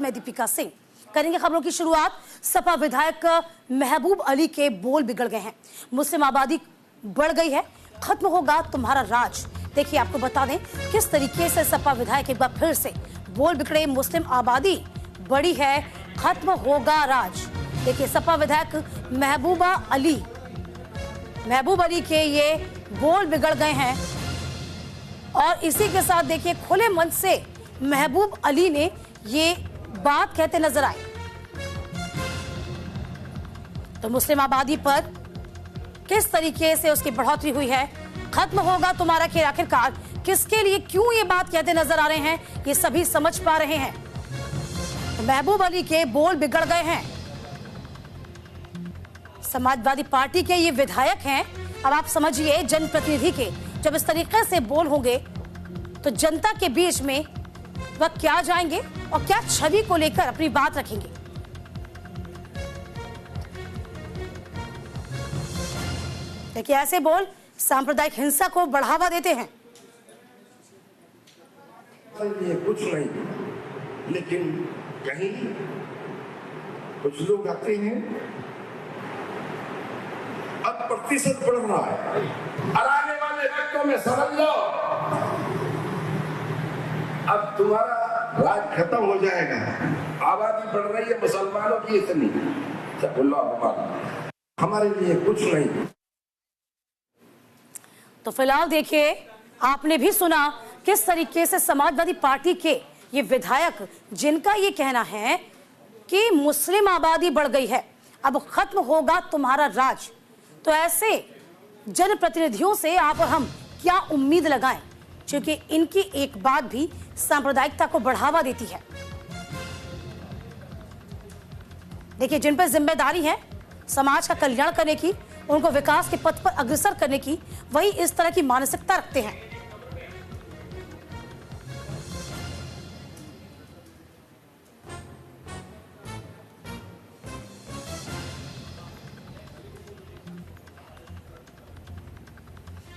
मैं दीपिका सिंह। करेंगे खबरों की शुरुआत। सपा विधायक महबूब अली के बोल बिगड़ गए हैं। मुस्लिम आबादी बढ़ गई है, खत्म होगा तुम्हारा राज। देखिए, आपको बता दें किस तरीके से सपा विधायक एक बार फिर से बोल बिगड़े। मुस्लिम आबादी बड़ी है, खत्म होगा राज। देखिए, सपा विधायक महबूब अली के ये बोल बिगड़ गए हैं और इसी के साथ देखिए खुले मन से महबूब अली ने ये बात कहते नजर आए। तो मुस्लिम आबादी पर किस तरीके से उसकी बढ़ोतरी हुई है, खत्म होगा तुम्हारा खेल, आखिरकार किसके लिए क्यों ये बात कहते नजर आ रहे हैं, ये सभी समझ पा रहे हैं। तो महबूब अली के बोल बिगड़ गए हैं। समाजवादी पार्टी के ये विधायक हैं। अब आप समझिए, जनप्रतिनिधि के जब इस तरीके से बोल होंगे तो जनता के बीच में वह क्या जाएंगे और क्या छवि को लेकर अपनी बात रखेंगे। देखिए, ऐसे बोल सांप्रदायिक हिंसा को बढ़ावा देते हैं। ये कुछ नहीं, लेकिन कहीं कुछ लोग आते हैं, अब प्रतिशत बढ़ रहा है और आने वाले वक्तों में समझ लो अब तुम्हारा राज खत्म हो जाएगा। आबादी बढ़ रही है मुसलमानों की इतनी, हमारे लिए कुछ नहीं। तो फिलहाल देखिए, आपने भी सुना किस तरीके से समाजवादी पार्टी के ये विधायक, जिनका ये कहना है कि मुस्लिम आबादी बढ़ गई है, अब खत्म होगा तुम्हारा राज। तो ऐसे जनप्रतिनिधियों से आप और हम क्या उम्मीद लगाएं, क्योंकि इनकी एक बात भी सांप्रदायिकता को बढ़ावा देती है। देखिए, जिन पर जिम्मेदारी है समाज का कल्याण करने की, उनको विकास के पथ पर अग्रसर करने की, वही इस तरह की मानसिकता रखते हैं।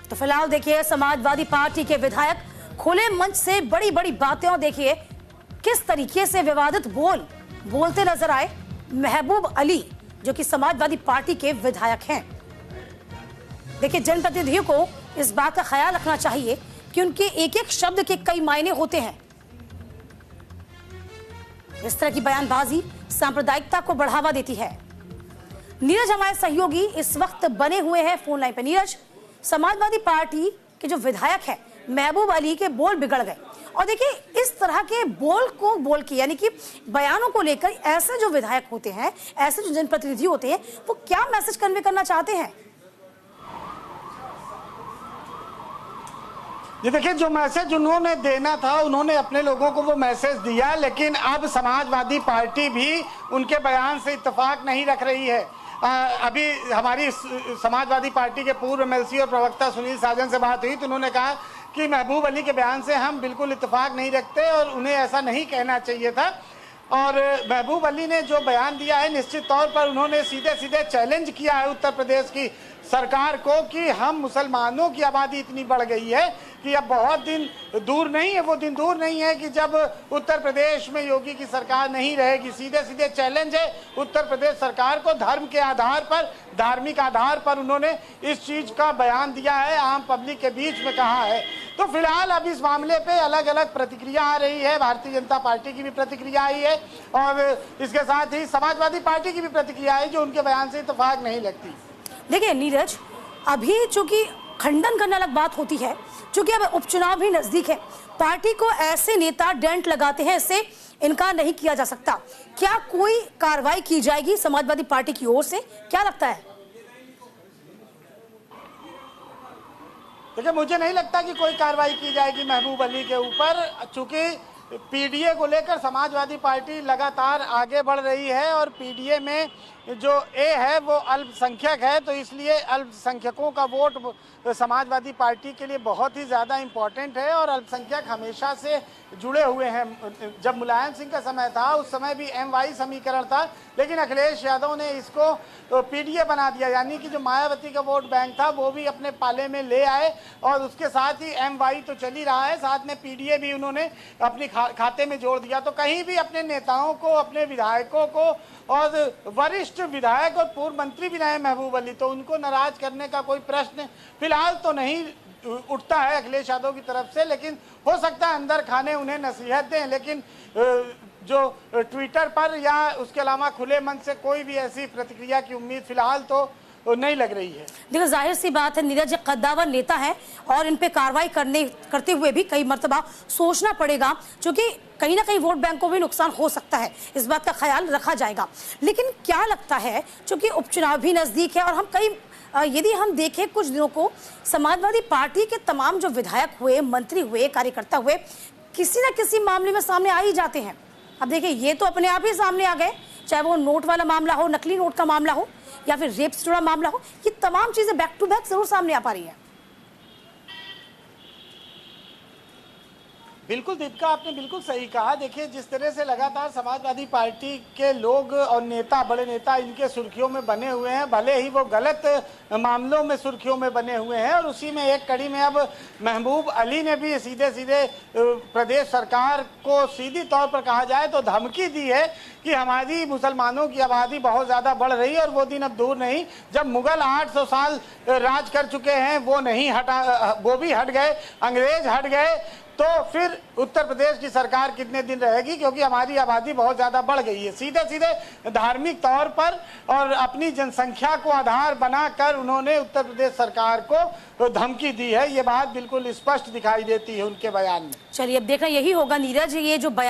तो फिलहाल देखिए, समाजवादी पार्टी के विधायक खुले मंच से बड़ी बड़ी बातें, और देखिए किस तरीके से विवादित बोलते नजर आए। महबूब अली, जो कि समाजवादी पार्टी के विधायक हैं। देखिए, जनप्रतिनिधियों को इस बात का ख्याल रखना चाहिए कि उनके एक एक शब्द के कई मायने होते हैं। इस तरह की बयानबाजी सांप्रदायिकता को बढ़ावा देती है। नीरज हमारे सहयोगी इस वक्त बने हुए हैं फोन लाइन पर। नीरज, समाजवादी पार्टी के जो विधायक है महबूब अली के बोल बिगड़ गए, और देखिए इस तरह के बोल के यानी कि बयानों को लेकर ऐसे जो विधायक होते हैं, ऐसे जो जनप्रतिनिधि होते हैं, वो क्या मैसेज कन्वे करना चाहते हैं? ये देखिए, जो मैसेज उन्होंने देना था उन्होंने अपने लोगों को वो मैसेज दिया, लेकिन अब समाजवादी पार्टी भी उनके बयान से इत्तेफाक नहीं रख रही है। अभी हमारी समाजवादी पार्टी के पूर्व एमएलसी और प्रवक्ता सुनील साजन से बात हुई तो उन्होंने कहा कि महबूब अली के बयान से हम बिल्कुल इत्तेफाक नहीं रखते और उन्हें ऐसा नहीं कहना चाहिए था। और महबूब अली ने जो बयान दिया है, निश्चित तौर पर उन्होंने सीधे सीधे चैलेंज किया है उत्तर प्रदेश की सरकार को कि हम मुसलमानों की आबादी इतनी बढ़ गई है कि अब बहुत दिन दूर नहीं है, वो दिन दूर नहीं है कि जब उत्तर प्रदेश में योगी की सरकार नहीं रहेगी। सीधे सीधे चैलेंज है उत्तर प्रदेश सरकार को। धर्म के आधार पर, धार्मिक आधार पर उन्होंने इस चीज का बयान दिया है, आम पब्लिक के बीच में कहा है। तो फिलहाल अब इस मामले पे अलग अलग प्रतिक्रिया आ रही है। भारतीय जनता पार्टी की भी प्रतिक्रिया आई है और इसके साथ ही समाजवादी पार्टी की भी प्रतिक्रिया आई, जो उनके बयान से इत्तेफाक नहीं लगती। देखिए नीरज, अभी चूंकि खंडन करना अलग बात होती है, चूंकि अब उपचुनाव भी नजदीक है, पार्टी को ऐसे नेता डेंट लगाते हैं, इससे इनकार नहीं किया जा सकता। क्या कोई कार्रवाई की जाएगी समाजवादी पार्टी की ओर से, क्या लगता है? देखिए, मुझे नहीं लगता कि कोई कार्रवाई की जाएगी महबूब अली के ऊपर, चूंकि पीडीए को लेकर समाजवादी पार्टी लगातार आगे बढ़ रही है और पीडीए में जो ए है वो अल्पसंख्यक है, तो इसलिए अल्पसंख्यकों का वोट समाजवादी पार्टी के लिए बहुत ही ज़्यादा इम्पोर्टेंट है और अल्पसंख्यक हमेशा से जुड़े हुए हैं। जब मुलायम सिंह का समय था उस समय भी MY समीकरण था, लेकिन अखिलेश यादव ने इसको पीडीए बना दिया, यानी कि जो मायावती का वोट बैंक था वो भी अपने पाले में ले आए और उसके साथ ही MY तो चल ही रहा है, साथ में पीडीए भी उन्होंने अपनी खाते में जोड़ दिया। तो कहीं भी अपने नेताओं को, अपने विधायकों को और वरिष्ठ विधायक और पूर्व मंत्री भी रहे महबूब अली, तो उनको नाराज करने का कोई प्रश्न फिलहाल तो नहीं उठता है अखिलेश यादव की तरफ से। लेकिन हो सकता है अंदर खाने उन्हें नसीहत दें, लेकिन जो ट्विटर पर या उसके अलावा खुले मन से कोई भी ऐसी प्रतिक्रिया की उम्मीद फिलहाल तो नहीं लग रही है। देखो, जाहिर सी बात है, नीरज एक कद्दावर नेता है और इन पे कार्रवाई करते हुए भी कई मर्तबा सोचना पड़ेगा, क्योंकि कहीं ना कहीं वोट बैंक को भी नुकसान हो सकता है, इस बात का ख्याल रखा जाएगा। लेकिन क्या लगता है, क्योंकि उपचुनाव भी नजदीक है और हम यदि हम देखें कुछ दिनों को समाजवादी पार्टी के तमाम जो विधायक हुए, मंत्री हुए, कार्यकर्ता हुए, किसी न किसी मामले में सामने आ ही जाते हैं। अब देखिए, ये तो अपने आप ही सामने आ गए, चाहे वो नोट वाला मामला हो, नकली नोट का मामला हो या फिर रेप से जुड़ा मामला हो, ये तमाम चीजें बैक टू बैक जरूर सामने आ पा रही हैं। बिल्कुल दीपिका, आपने बिल्कुल सही कहा। देखिए, जिस तरह से लगातार समाजवादी पार्टी के लोग और नेता, बड़े नेता इनके सुर्खियों में बने हुए हैं, भले ही वो गलत मामलों में सुर्खियों में बने हुए हैं, और उसी में एक कड़ी में अब महबूब अली ने भी सीधे सीधे प्रदेश सरकार को सीधी तौर पर कहा जाए तो धमकी दी है कि हमारी मुसलमानों की आबादी बहुत ज़्यादा बढ़ रही है और वो दिन अब दूर नहीं जब मुगल 800 साल राज कर चुके हैं, वो भी हट गए, अंग्रेज हट गए, तो फिर उत्तर प्रदेश की सरकार कितने दिन रहेगी, क्योंकि हमारी आबादी बहुत ज़्यादा बढ़ गई है। सीधे सीधे धार्मिक तौर पर और अपनी जनसंख्या को आधार बनाकर उन्होंने उत्तर प्रदेश सरकार को धमकी दी है। ये बात बिल्कुल स्पष्ट दिखाई देती है उनके बयान में। चलिए, अब देखना यही होगा नीरज, ये जो बयान